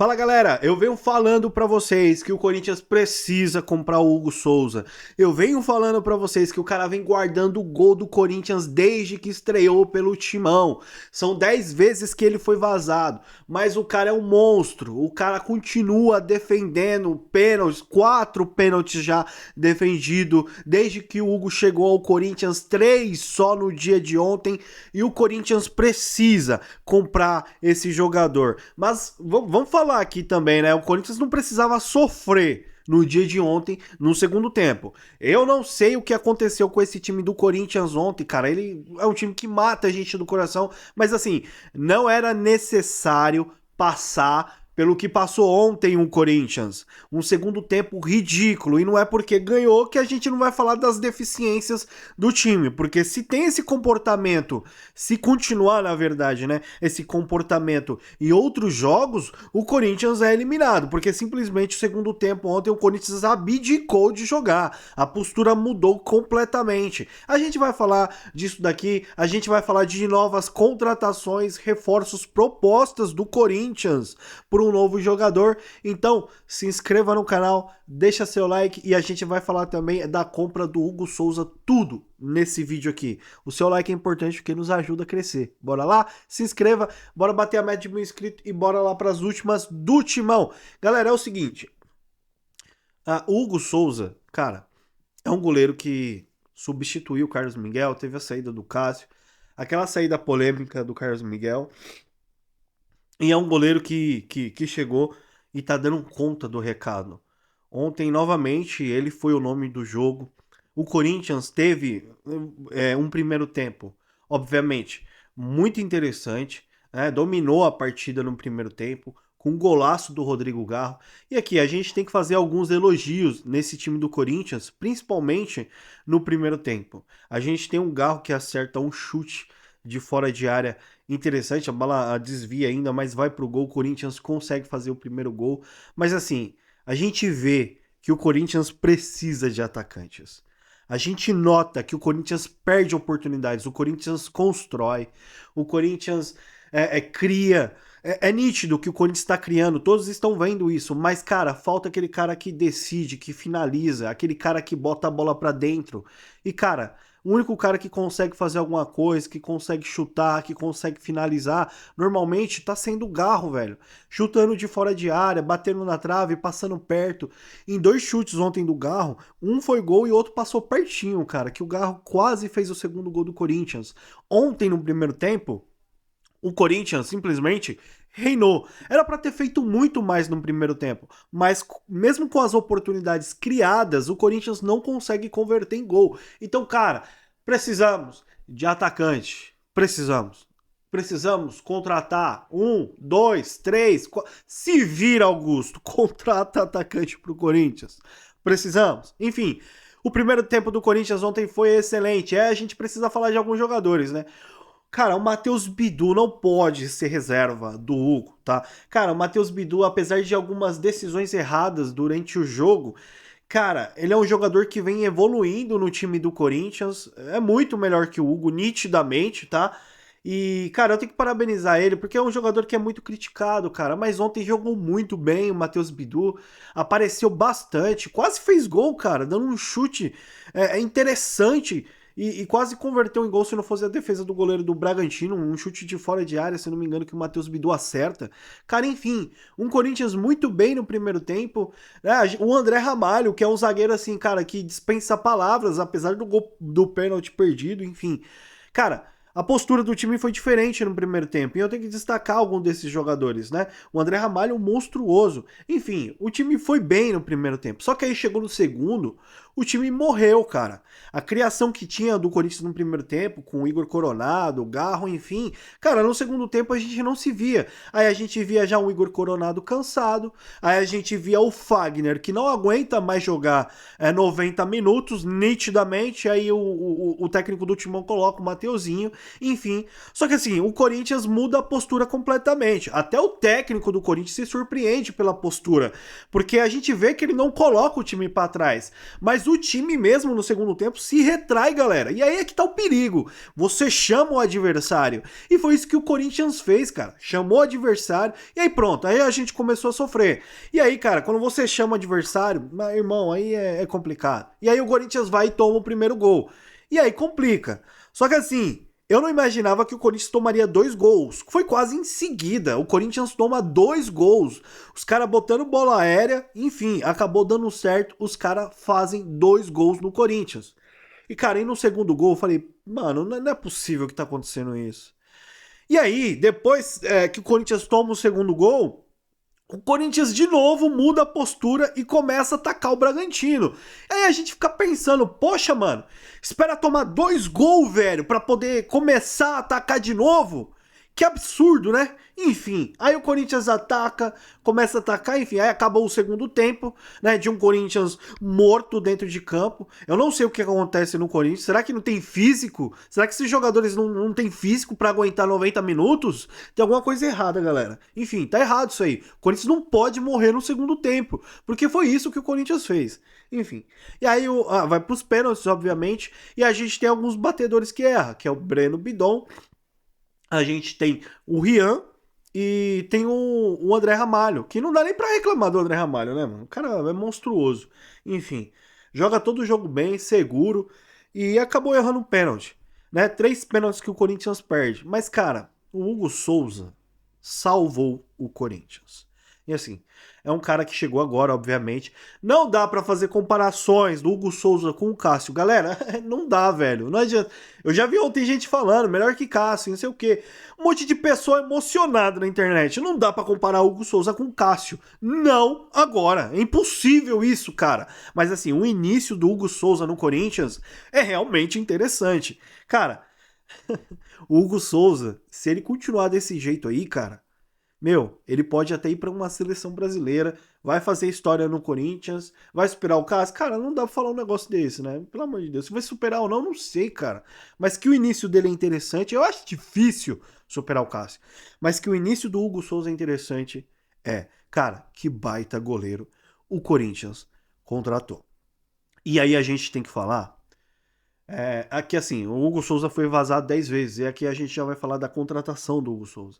Fala galera, eu venho falando pra vocês que o Corinthians precisa comprar o Hugo Souza. Eu venho falando pra vocês que o cara vem guardando o gol do Corinthians desde que estreou pelo Timão. São 10 vezes que ele foi vazado, mas o cara é um monstro. O cara continua defendendo pênaltis, 4 pênaltis já defendido desde que o Hugo chegou ao Corinthians, 3 só no dia de ontem, e o Corinthians precisa comprar esse jogador. Mas vamos falar aqui também, né? O Corinthians não precisava sofrer no dia de ontem, no segundo tempo. Eu não sei o que aconteceu com esse time do Corinthians ontem, cara. Ele é um time que mata a gente do coração, mas assim, não era necessário passar pelo que passou ontem o Corinthians. Um segundo tempo ridículo, e não é porque ganhou que a gente não vai falar das deficiências do time, porque se tem esse comportamento, se continuar na verdade, né, esse comportamento em outros jogos, o Corinthians é eliminado, porque simplesmente o segundo tempo ontem o Corinthians abdicou de jogar, a postura mudou completamente. A gente vai falar disso daqui, a gente vai falar de novas contratações, reforços, propostas do Corinthians por um novo jogador. Então se inscreva no canal, deixa seu like, e a gente vai falar também da compra do Hugo Souza, tudo nesse vídeo aqui. O seu like é importante porque nos ajuda a crescer. Bora lá? Se inscreva, bora bater a meta de 1000 inscritos e bora lá para as últimas do Timão. Galera, é o seguinte, o Hugo Souza, cara, é um goleiro que substituiu o Carlos Miguel, teve a saída do Cássio, aquela saída polêmica do Carlos Miguel. E é um goleiro que chegou e tá dando conta do recado. Ontem, novamente, ele foi o nome do jogo. O Corinthians teve um primeiro tempo, obviamente, muito interessante, né? Dominou a partida no primeiro tempo, com um golaço do Rodrigo Garro. E aqui, a gente tem que fazer alguns elogios nesse time do Corinthians, principalmente no primeiro tempo. A gente tem um Garro que acerta um chute de fora de área interessante, a bola desvia ainda, mas vai pro gol, o Corinthians consegue fazer o primeiro gol, mas assim, a gente vê que o Corinthians precisa de atacantes. A gente nota que o Corinthians perde oportunidades, o Corinthians constrói, o Corinthians cria, é nítido que o Corinthians está criando, todos estão vendo isso, mas cara, falta aquele cara que decide, que finaliza, aquele cara que bota a bola pra dentro, e cara, o único cara que consegue fazer alguma coisa, que consegue chutar, que consegue finalizar, normalmente tá sendo o Garro, velho. Chutando de fora de área, batendo na trave, passando perto. Em 2 chutes ontem do Garro, um foi gol e outro passou pertinho, cara, que o Garro quase fez o segundo gol do Corinthians. Ontem, no primeiro tempo, o Corinthians simplesmente reinou. Era para ter feito muito mais no primeiro tempo, mas mesmo com as oportunidades criadas, o Corinthians não consegue converter em gol. Então, cara, precisamos de atacante. Precisamos contratar 1, 2, 3, 4. Se vira, Augusto, contrata atacante pro Corinthians. Precisamos. Enfim, o primeiro tempo do Corinthians ontem foi excelente. A gente precisa falar de alguns jogadores, né? Cara, o Matheus Bidu não pode ser reserva do Hugo, tá? Cara, o Matheus Bidu, apesar de algumas decisões erradas durante o jogo, cara, ele é um jogador que vem evoluindo no time do Corinthians, é muito melhor que o Hugo, nitidamente, tá? E, cara, eu tenho que parabenizar ele, porque é um jogador que é muito criticado, cara, mas ontem jogou muito bem o Matheus Bidu, apareceu bastante, quase fez gol, cara, dando um chute interessante, e quase converteu em gol se não fosse a defesa do goleiro do Bragantino, um chute de fora de área, se não me engano, que o Matheus Bidu acerta. Cara, enfim, um Corinthians muito bem no primeiro tempo. O André Ramalho, que é um zagueiro assim, cara, que dispensa palavras, apesar do gol do pênalti perdido, enfim. Cara, a postura do time foi diferente no primeiro tempo, e eu tenho que destacar algum desses jogadores, né? O André Ramalho é um monstruoso. Enfim, o time foi bem no primeiro tempo, só que aí chegou no segundo, o time morreu, cara. A criação que tinha do Corinthians no primeiro tempo, com o Igor Coronado, o Garro, enfim, cara, no segundo tempo a gente não se via. Aí a gente via já um Igor Coronado cansado, aí a gente via o Fagner, que não aguenta mais jogar 90 minutos, nitidamente, aí o técnico do Timão coloca o Mateuzinho, enfim. Só que assim, o Corinthians muda a postura completamente. Até o técnico do Corinthians se surpreende pela postura, porque a gente vê que ele não coloca o time pra trás, mas mas o time mesmo no segundo tempo se retrai, galera. E aí é que tá o perigo. Você chama o adversário. E foi isso que o Corinthians fez, cara. Chamou o adversário e aí pronto, aí a gente começou a sofrer. E aí, cara, quando você chama o adversário, irmão, aí é complicado. E aí o Corinthians vai e toma o primeiro gol. E aí complica. Só que assim, eu não imaginava que o Corinthians tomaria 2 gols. Foi quase em seguida. O Corinthians toma 2 gols. Os caras botando bola aérea, enfim, acabou dando certo. Os caras fazem 2 gols no Corinthians. E, cara, aí no segundo gol eu falei, mano, não é possível que tá acontecendo isso. E aí, depois que o Corinthians toma o segundo gol, o Corinthians de novo muda a postura e começa a atacar o Bragantino. Aí a gente fica pensando, poxa, mano, espera tomar 2 gols, velho, pra poder começar a atacar de novo? Que absurdo, né? Enfim, aí o Corinthians ataca, começa a atacar, enfim, aí acabou o segundo tempo, né, de um Corinthians morto dentro de campo. Eu não sei o que acontece no Corinthians, será que não tem físico? Será que esses jogadores não têm físico pra aguentar 90 minutos? Tem alguma coisa errada, galera. Enfim, tá errado isso aí. O Corinthians não pode morrer no segundo tempo, porque foi isso que o Corinthians fez. Enfim, e aí vai pros pênaltis, obviamente, e a gente tem alguns batedores que erram, que é o Breno Bidon, a gente tem o Rian e tem o André Ramalho, que não dá nem pra reclamar do André Ramalho, né, mano? O cara é monstruoso. Enfim, joga todo o jogo bem, seguro, e acabou errando um pênalti, né? 3 pênaltis que o Corinthians perde. Mas, cara, o Hugo Souza salvou o Corinthians. E assim, é um cara que chegou agora, obviamente. Não dá pra fazer comparações do Hugo Souza com o Cássio. Galera, não dá, velho. Não adianta. Eu já vi ontem gente falando, melhor que Cássio, não sei o quê. Um monte de pessoa emocionada na internet. Não dá pra comparar o Hugo Souza com o Cássio. Não agora. É impossível isso, cara. Mas assim, o início do Hugo Souza no Corinthians é realmente interessante. Cara, o Hugo Souza, se ele continuar desse jeito aí, cara, meu, ele pode até ir pra uma seleção brasileira, vai fazer história no Corinthians, vai superar o Cássio. Cara, não dá pra falar um negócio desse, né? Pelo amor de Deus. Se vai superar ou não, não sei, cara. Mas que o início dele é interessante, eu acho difícil superar o Cássio. Mas que o início do Hugo Souza é interessante, cara, que baita goleiro o Corinthians contratou. E aí a gente tem que falar. Aqui assim, o Hugo Souza foi vazado 10 vezes, e aqui a gente já vai falar da contratação do Hugo Souza.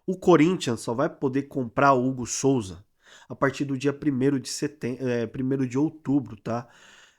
O Corinthians só vai poder comprar o Hugo Souza a partir do dia 1º de setembro, 1º de outubro, tá?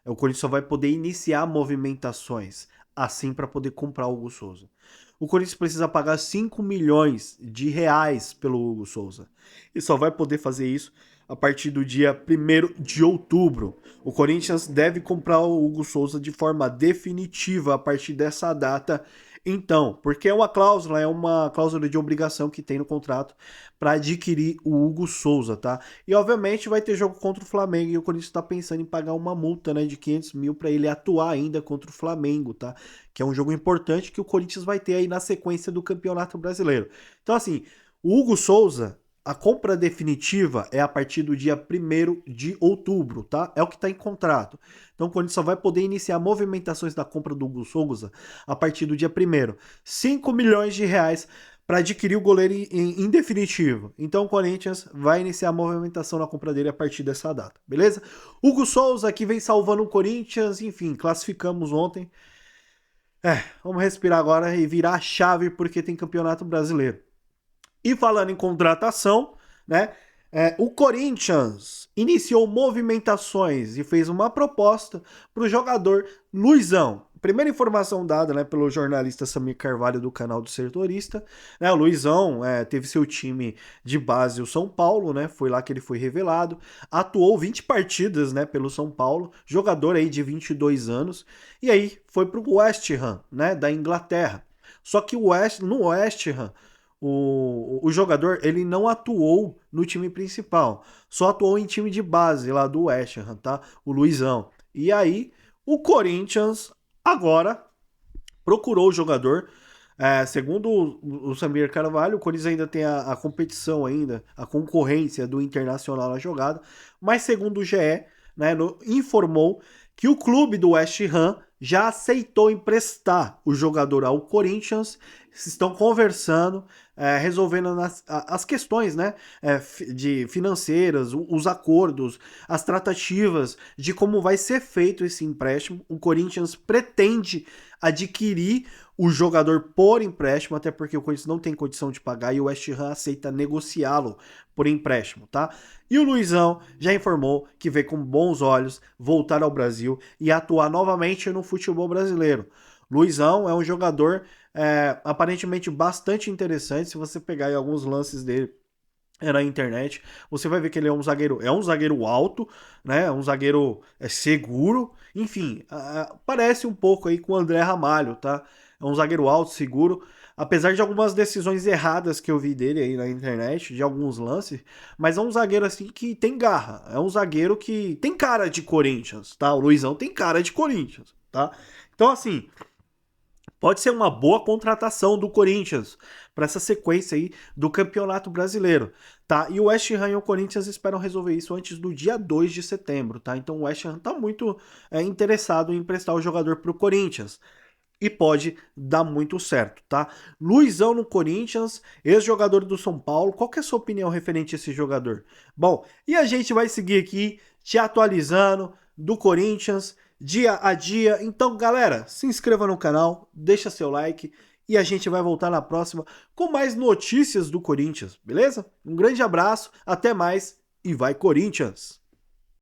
O Corinthians só vai poder iniciar movimentações assim para poder comprar o Hugo Souza. O Corinthians precisa pagar 5 milhões de reais pelo Hugo Souza. E só vai poder fazer isso a partir do dia 1º de outubro. O Corinthians deve comprar o Hugo Souza de forma definitiva a partir dessa data. Então, porque é uma cláusula de obrigação que tem no contrato para adquirir o Hugo Souza, tá? E obviamente vai ter jogo contra o Flamengo e o Corinthians está pensando em pagar uma multa, né, de 500 mil para ele atuar ainda contra o Flamengo, tá? Que é um jogo importante que o Corinthians vai ter aí na sequência do Campeonato Brasileiro. Então, assim, o Hugo Souza, a compra definitiva é a partir do dia 1º de outubro, tá? É o que está em contrato. Então o Corinthians só vai poder iniciar movimentações da compra do Hugo Souza a partir do dia 1º. 5 milhões de reais para adquirir o goleiro em definitivo. Então o Corinthians vai iniciar a movimentação na compra dele a partir dessa data, beleza? Hugo Souza que vem salvando o Corinthians, enfim, classificamos ontem. Vamos respirar agora e virar a chave porque tem Campeonato Brasileiro. E falando em contratação, né? O Corinthians iniciou movimentações e fez uma proposta para o jogador Luizão. Primeira informação dada, né, pelo jornalista Samir Carvalho do canal do Setorista, né? O Luizão teve seu time de base, o São Paulo, né? Foi lá que ele foi revelado. Atuou 20 partidas, né, pelo São Paulo. Jogador aí de 22 anos. E aí foi para o West Ham, né, da Inglaterra. Só que no West Ham, o jogador ele não atuou no time principal, só atuou em time de base lá do West Ham, tá? O Luizão. E aí o Corinthians agora procurou o jogador. Segundo o Samir Carvalho, o Corinthians ainda tem a competição ainda, a concorrência do Internacional na jogada, mas segundo o GE, né, informou que o clube do West Ham já aceitou emprestar o jogador ao Corinthians, estão conversando, resolvendo as questões, né, de financeiras, os acordos, as tratativas de como vai ser feito esse empréstimo. O Corinthians pretende adquirir o jogador por empréstimo, até porque o Corinthians não tem condição de pagar e o West Ham aceita negociá-lo por empréstimo, tá? E o Luizão já informou que vê com bons olhos voltar ao Brasil e atuar novamente no futebol brasileiro. Luizão é um jogador aparentemente bastante interessante. Se você pegar aí alguns lances dele na internet, você vai ver que ele é um zagueiro alto, né? Um zagueiro seguro, enfim, parece um pouco aí com o André Ramalho, tá? É um zagueiro alto, seguro, apesar de algumas decisões erradas que eu vi dele aí na internet, de alguns lances, mas é um zagueiro assim que tem garra, é um zagueiro que tem cara de Corinthians, tá? O Luizão tem cara de Corinthians, tá? Então assim, pode ser uma boa contratação do Corinthians para essa sequência aí do Campeonato Brasileiro, tá? E o West Ham e o Corinthians esperam resolver isso antes do dia 2 de setembro, tá? Então o West Ham tá muito interessado em emprestar o jogador para o Corinthians. E pode dar muito certo, tá? Luizão no Corinthians, ex-jogador do São Paulo. Qual que é a sua opinião referente a esse jogador? Bom, e a gente vai seguir aqui te atualizando do Corinthians dia a dia. Então, galera, se inscreva no canal, deixa seu like e a gente vai voltar na próxima com mais notícias do Corinthians, beleza? Um grande abraço, até mais e vai Corinthians!